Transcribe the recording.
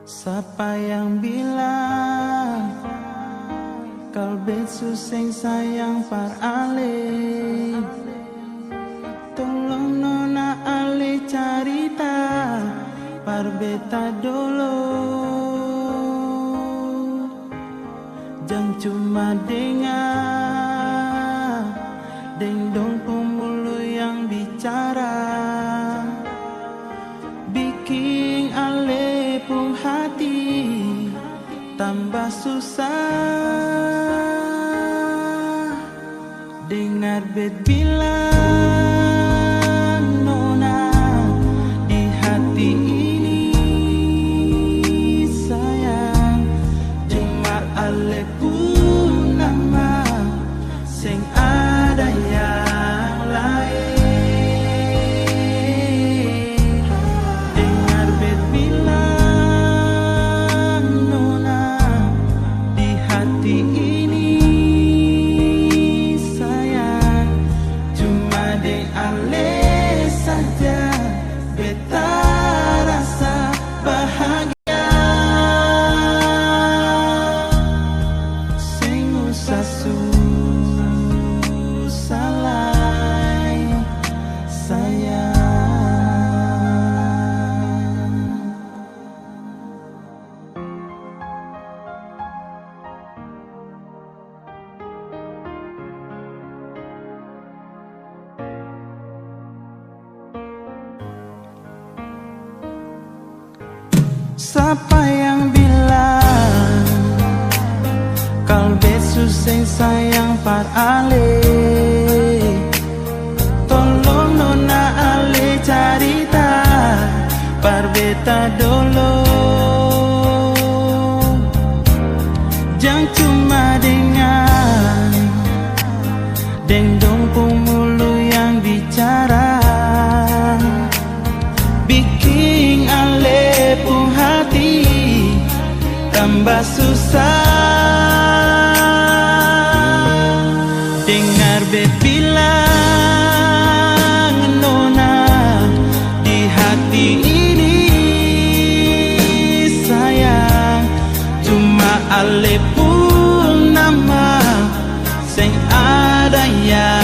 Siapa yang bilang kalbe suseng sayang par ale? Tolong nona ale carita par beta dulu. Jangan cuma dengar dong pemulu yang bicara, bikin ale pun hati tambah susah. Dengar bet bilang nona di hati ini sayang, cuma ale pun nama sing ada yang lain. Dengar bet bilang nona di hati ini sayang, cuma de ale saja beta rasa bahagia. Sing usah susah lai sayang. Siapa yang bilang kalbe suseng sayang par ale? Tolong nona ale carita par beta dulu. Jangan cuma dengar dong pemulu yang bicara, bikin ale pun hati tambah susah. Dengar bet bilang nona di hati ini sayang, cuma ale pun nama sing ada yang